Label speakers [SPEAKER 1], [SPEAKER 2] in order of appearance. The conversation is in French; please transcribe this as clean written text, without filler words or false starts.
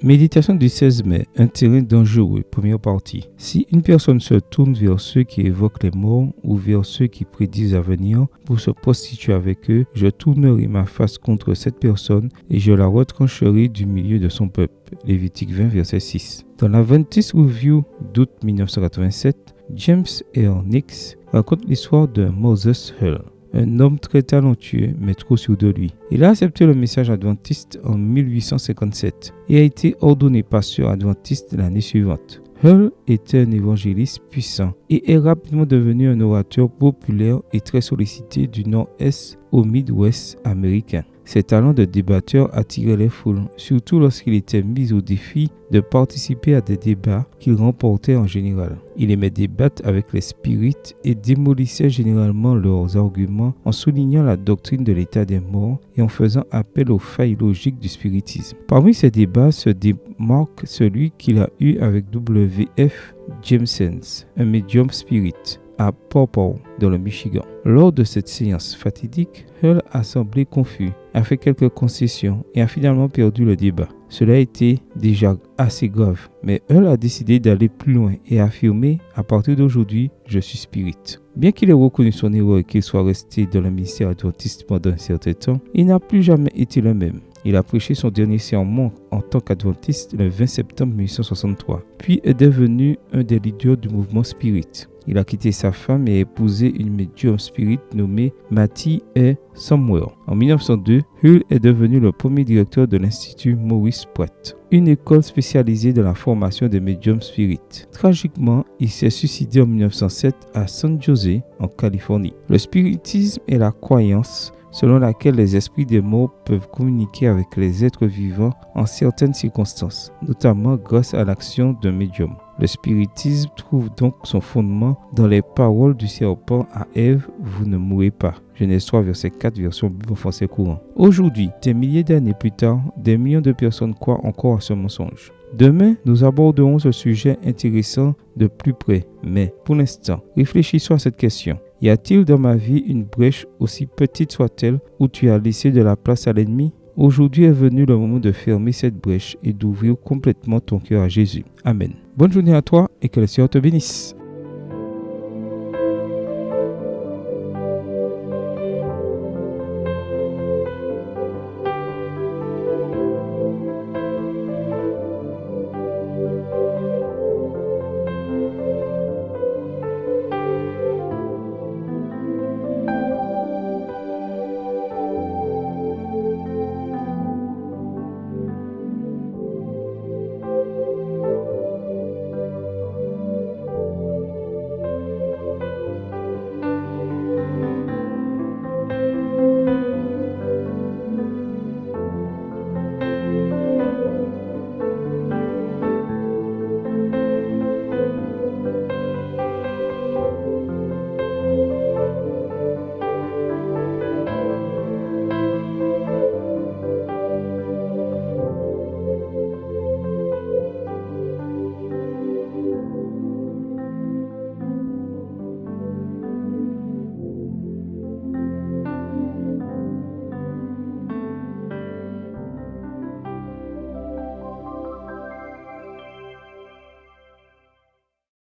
[SPEAKER 1] Méditation du 16 mai, un terrain dangereux, première partie. Si une personne se tourne vers ceux qui évoquent les morts ou vers ceux qui prédisent l'avenir pour se prostituer avec eux, je tournerai ma face contre cette personne et je la retrancherai du milieu de son peuple. Lévitique 20, verset 6. Dans l'Adventist Review d'août 1987, James R. Nix raconte l'histoire de Moses Hull. Un homme très talentueux, mais trop sûr de lui. Il a accepté le message adventiste en 1857 et a été ordonné pasteur adventiste l'année suivante. Hull était un évangéliste puissant et est rapidement devenu un orateur populaire et très sollicité du nord-est au Midwest américain. Ses talents de débatteur attiraient les foules, surtout lorsqu'il était mis au défi de participer à des débats qu'il remportait en général. Il aimait débattre avec les spirites et démolissait généralement leurs arguments en soulignant la doctrine de l'état des morts et en faisant appel aux failles logiques du spiritisme. Parmi ces débats se démarque celui qu'il a eu avec W.F. Jamesons, un médium spirit, à Paw Paw, dans le Michigan. Lors de cette séance fatidique, Hull a semblé confus, a fait quelques concessions et a finalement perdu le débat. Cela a été déjà assez grave, mais Hull a décidé d'aller plus loin et a affirmé « À partir d'aujourd'hui, je suis spirit ». Bien qu'il ait reconnu son erreur et qu'il soit resté dans le ministère adventiste pendant un certain temps, il n'a plus jamais été le même. Il a prêché son dernier sermon en tant qu'adventiste le 20 septembre 1863, puis est devenu un des leaders du mouvement spirit. Il a quitté sa femme et épousé une médium spirit nommée Mattie A. Somewhere. En 1902, Hull est devenu le premier directeur de l'Institut Maurice Pratt, une école spécialisée dans la formation des médiums spirit. Tragiquement, il s'est suicidé en 1907 à San Jose, en Californie. Le spiritisme est la croyance selon laquelle les esprits des morts peuvent communiquer avec les êtres vivants en certaines circonstances, notamment grâce à l'action d'un médium. Le spiritisme trouve donc son fondement dans les paroles du serpent à Ève « Vous ne mourrez pas ». Genèse 3, verset 4, version Bible français courant. Aujourd'hui, des milliers d'années plus tard, des millions de personnes croient encore à ce mensonge. Demain, nous aborderons ce sujet intéressant de plus près, mais pour l'instant, réfléchissons à cette question. Y a-t-il dans ma vie une brèche, aussi petite soit-elle, où tu as laissé de la place à l'ennemi? Aujourd'hui est venu le moment de fermer cette brèche et d'ouvrir complètement ton cœur à Jésus. Amen. Bonne journée à toi et que le Seigneur te bénisse.